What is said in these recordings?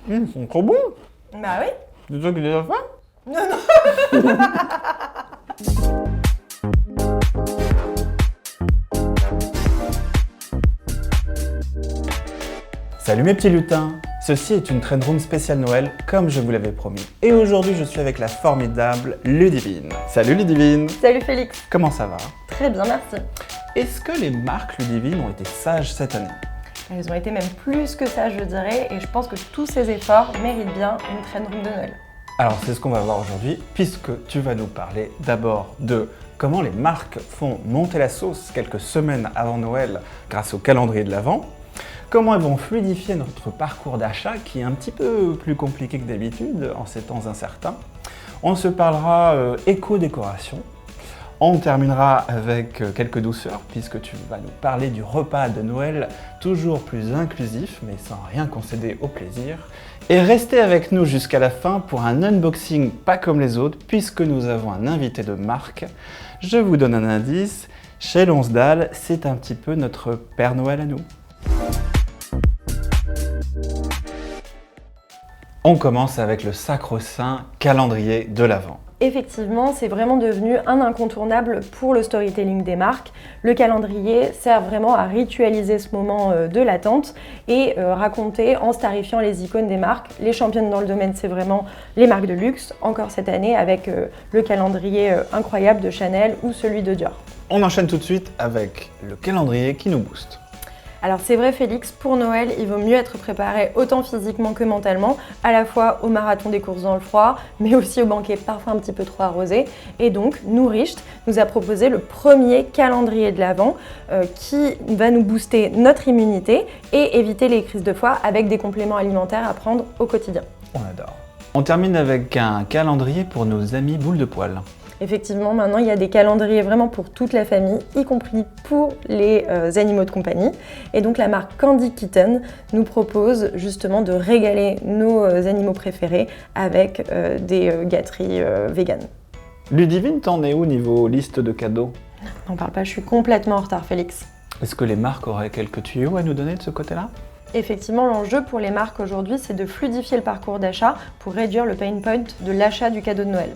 Ils sont trop bons. Bah oui. C'est toi qui les as fait? Non, non. Salut mes petits lutins. Ceci est une trend room spéciale Noël, comme je vous l'avais promis. Et aujourd'hui, je suis avec la formidable Ludivine. Salut Ludivine. Salut Félix. Comment ça va? Très bien, merci. Est-ce que les marques Ludivine ont été sages cette année? Elles ont été même plus que ça, je dirais, et je pense que tous ces efforts méritent bien une trend room de Noël. Alors c'est ce qu'on va voir aujourd'hui, puisque tu vas nous parler d'abord de comment les marques font monter la sauce quelques semaines avant Noël grâce au calendrier de l'Avent, comment elles vont fluidifier notre parcours d'achat qui est un petit peu plus compliqué que d'habitude en ces temps incertains. On se parlera éco-décoration. On terminera avec quelques douceurs puisque tu vas nous parler du repas de Noël toujours plus inclusif mais sans rien concéder au plaisir. Et restez avec nous jusqu'à la fin pour un unboxing pas comme les autres puisque nous avons un invité de marque. Je vous donne un indice, chez Lonsdal, c'est un petit peu notre Père Noël à nous. On commence avec le sacro-saint calendrier de l'Avent. Effectivement, c'est vraiment devenu un incontournable pour le storytelling des marques. Le calendrier sert vraiment à ritualiser ce moment de l'attente et raconter en starifiant les icônes des marques. Les championnes dans le domaine, c'est vraiment les marques de luxe, encore cette année avec le calendrier incroyable de Chanel ou celui de Dior. On enchaîne tout de suite avec le calendrier qui nous booste. Alors c'est vrai Félix, pour Noël, il vaut mieux être préparé autant physiquement que mentalement, à la fois au marathon des courses dans le froid, mais aussi au banquet parfois un petit peu trop arrosé. Et donc, Nouricht nous a proposé le premier calendrier de l'Avent qui va nous booster notre immunité et éviter les crises de foie avec des compléments alimentaires à prendre au quotidien. On adore. On termine avec un calendrier pour nos amis boules de poil. Effectivement, maintenant, il y a des calendriers vraiment pour toute la famille, y compris pour les animaux de compagnie. Et donc, la marque Candy Kitten nous propose justement de régaler nos animaux préférés avec des gâteries véganes. Ludivine, t'en es où niveau liste de cadeaux? N'en parle pas, je suis complètement en retard, Félix. Est-ce que les marques auraient quelques tuyaux à nous donner de ce côté-là? Effectivement, l'enjeu pour les marques aujourd'hui, c'est de fluidifier le parcours d'achat pour réduire le pain point de l'achat du cadeau de Noël.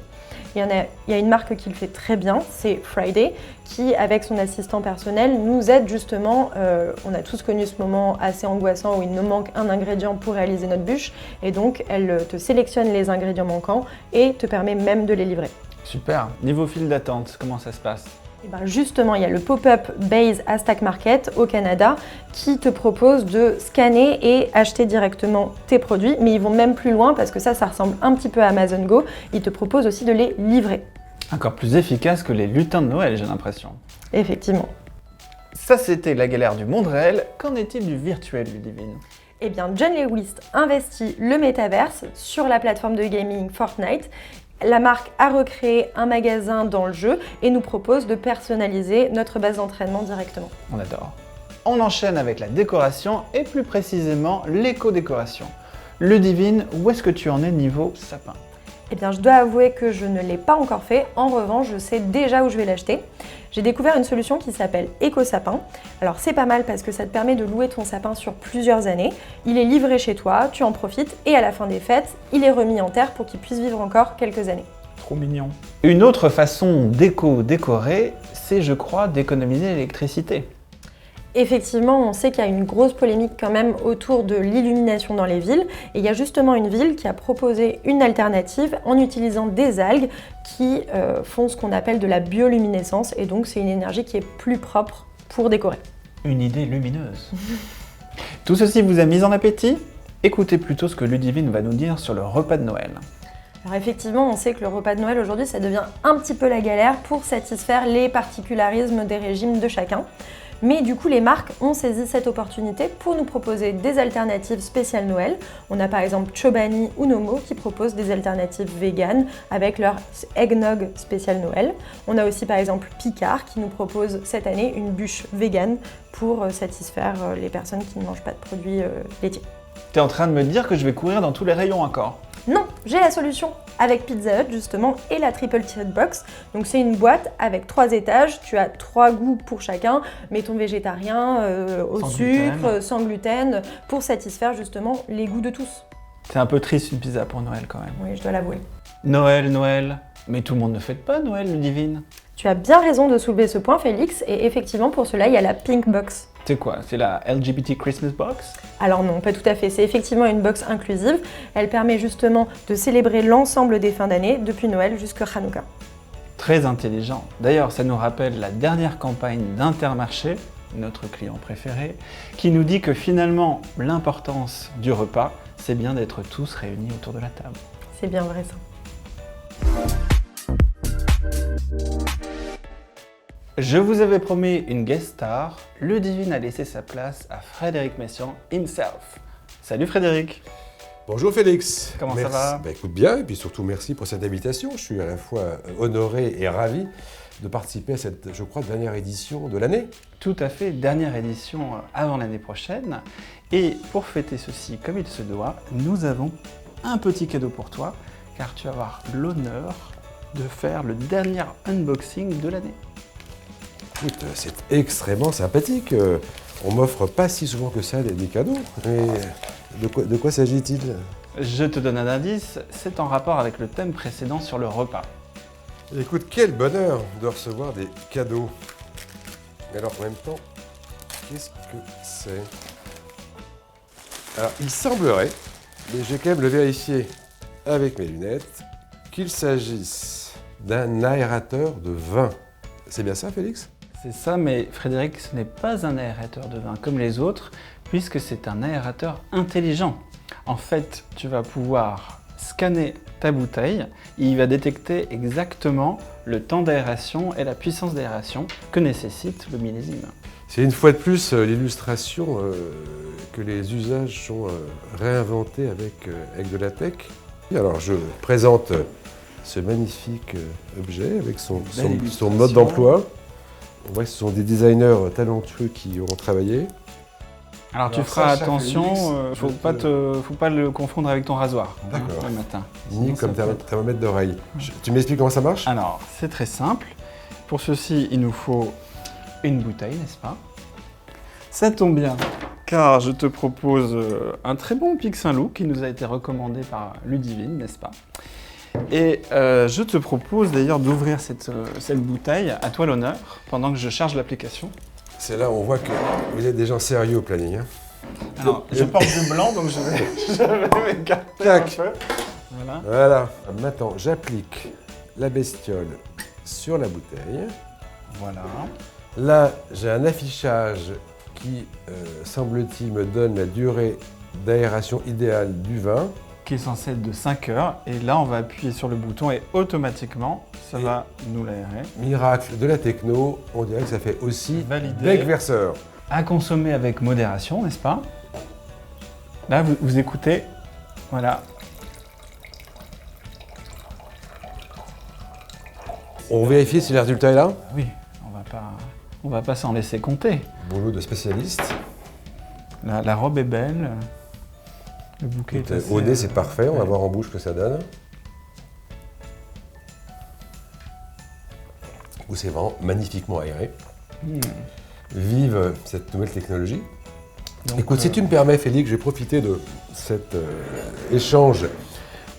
Il y a une marque qui le fait très bien, c'est Friday, qui avec son assistant personnel nous aide justement, on a tous connu ce moment assez angoissant où il nous manque un ingrédient pour réaliser notre bûche et donc elle te sélectionne les ingrédients manquants et te permet même de les livrer. Super. Niveau file d'attente, comment ça se passe? Et ben justement, il y a le pop-up Base à Stack Market au Canada qui te propose de scanner et acheter directement tes produits, mais ils vont même plus loin parce que ça ressemble un petit peu à Amazon Go. Ils te proposent aussi de les livrer. Encore plus efficace que les lutins de Noël, j'ai l'impression. Effectivement. Ça, c'était la galère du monde réel. Qu'en est-il du virtuel, Ludivine? Eh bien, John Lewis investit le métaverse sur la plateforme de gaming Fortnite. La marque a recréé un magasin dans le jeu et nous propose de personnaliser notre base d'entraînement directement. On adore. On enchaîne avec la décoration et plus précisément l'éco-décoration. Ludivine, où est-ce que tu en es niveau sapin? Eh bien, je dois avouer que je ne l'ai pas encore fait. En revanche, je sais déjà où je vais l'acheter. J'ai découvert une solution qui s'appelle Éco-Sapin. Alors, c'est pas mal parce que ça te permet de louer ton sapin sur plusieurs années. Il est livré chez toi, tu en profites et à la fin des fêtes, il est remis en terre pour qu'il puisse vivre encore quelques années. Trop mignon. Une autre façon d'éco-décorer, c'est, je crois, d'économiser l'électricité. Effectivement, on sait qu'il y a une grosse polémique quand même autour de l'illumination dans les villes et il y a justement une ville qui a proposé une alternative en utilisant des algues qui font ce qu'on appelle de la bioluminescence et donc c'est une énergie qui est plus propre pour décorer. Une idée lumineuse. Tout ceci vous a mis en appétit? Écoutez plutôt ce que Ludivine va nous dire sur le repas de Noël. Alors effectivement, on sait que le repas de Noël aujourd'hui, ça devient un petit peu la galère pour satisfaire les particularismes des régimes de chacun. Mais du coup, les marques ont saisi cette opportunité pour nous proposer des alternatives spéciales Noël. On a par exemple Chobani ou Nomo qui proposent des alternatives véganes avec leur eggnog spécial Noël. On a aussi par exemple Picard qui nous propose cette année une bûche végane pour satisfaire les personnes qui ne mangent pas de produits laitiers. T'es en train de me dire que je vais courir dans tous les rayons encore? Non, j'ai la solution avec Pizza Hut justement et la Triple Ticket Box. Donc c'est une boîte avec 3 étages, tu as 3 goûts pour chacun, mettons végétarien, au Sans sucre, gluten. sans gluten, pour satisfaire justement les goûts de tous. C'est un peu triste une pizza pour Noël quand même. Oui, je dois l'avouer. Noël, mais tout le monde ne fête pas Noël, Ludivine. Tu as bien raison de soulever ce point, Félix, et effectivement, pour cela, il y a la Pink Box. C'est quoi? C'est la LGBT Christmas Box? Alors non, pas tout à fait. C'est effectivement une box inclusive. Elle permet justement de célébrer l'ensemble des fins d'année, depuis Noël jusqu'à Hanouka. Très intelligent. D'ailleurs, ça nous rappelle la dernière campagne d'Intermarché, notre client préféré, qui nous dit que finalement, l'importance du repas, c'est bien d'être tous réunis autour de la table. C'est bien vrai ça. Je vous avais promis une guest star. Ludivine a laissé sa place à Frédéric Messiaen himself. Salut Frédéric. Bonjour Félix. Comment merci. ça va? Écoute bien, et puis surtout merci pour cette invitation. Je suis à la fois honoré et ravi de participer à cette, je crois, dernière édition de l'année. Tout à fait, dernière édition avant l'année prochaine. Et pour fêter ceci comme il se doit, nous avons un petit cadeau pour toi, car tu vas avoir l'honneur de faire le dernier unboxing de l'année. Écoute, c'est extrêmement sympathique. On m'offre pas si souvent que ça des cadeaux. Mais de quoi s'agit-il? Je te donne un indice, c'est en rapport avec le thème précédent sur le repas. Écoute, quel bonheur de recevoir des cadeaux. Mais alors, en même temps, qu'est-ce que c'est? Alors, il semblerait, mais je vais quand même le vérifier avec mes lunettes, qu'il s'agisse d'un aérateur de vin. C'est bien ça, Félix? C'est ça, mais Frédéric, ce n'est pas un aérateur de vin comme les autres, puisque c'est un aérateur intelligent. En fait, tu vas pouvoir scanner ta bouteille, et il va détecter exactement le temps d'aération et la puissance d'aération que nécessite le millésime. C'est une fois de plus l'illustration que les usages sont réinventés avec de la tech. Alors je présente ce magnifique objet avec son mode d'emploi. On voit que ce sont des designers talentueux qui ont travaillé. Alors tu Alors feras ça, attention, faut pas le confondre avec ton rasoir D'accord. le matin. Ni Sinon, comme ça peut être- thermomètre d'oreille. Tu m'expliques comment ça marche? Alors, c'est très simple. Pour ceci, il nous faut une bouteille, n'est-ce pas? Ça tombe bien, car je te propose un très bon Pic Saint-Loup qui nous a été recommandé par Ludivine, n'est-ce pas? Et je te propose d'ailleurs d'ouvrir cette bouteille, à toi l'honneur, pendant que je charge l'application. C'est là où on voit que vous êtes des gens sérieux au planning. Hein. Alors, je porte du blanc, donc je vais m'écarter un Tac. peu. Voilà. Voilà. Maintenant, j'applique la bestiole sur la bouteille. Voilà. Là, j'ai un affichage qui, semble-t-il, me donne la durée d'aération idéale du vin. Qui est censé être de 5 heures. Et là, on va appuyer sur le bouton et automatiquement, ça va nous l'aérer. Miracle de la techno, on dirait que ça fait aussi Validé. bec verseur. À consommer avec modération, n'est-ce pas? Là, vous écoutez. Voilà. On vérifie si le résultat est là. Oui, on va pas s'en laisser compter. Boulot de spécialiste. La robe est belle. Le bouquet est assez... Au nez, c'est parfait. On va voir en bouche ce que ça donne. Où c'est vraiment magnifiquement aéré. Vive cette nouvelle technologie. Donc, Écoute, si tu me permets, Félix, je vais profiter de cet échange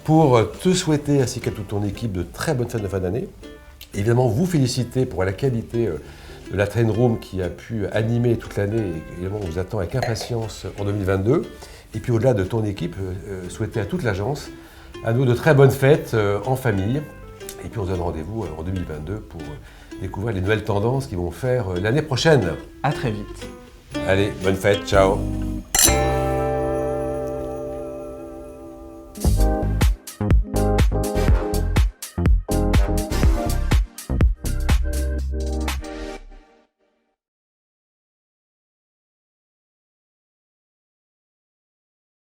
pour te souhaiter, ainsi qu'à toute ton équipe, de très bonnes fêtes de fin d'année. Évidemment, vous féliciter pour la qualité de la Train Room qui a pu animer toute l'année et évidemment, on vous attend avec impatience en 2022. Et puis au-delà de ton équipe, souhaiter à toute l'agence, à nous de très bonnes fêtes en famille. Et puis on se donne rendez-vous en 2022 pour découvrir les nouvelles tendances qui vont faire l'année prochaine. à très vite. Allez, bonne fête, ciao.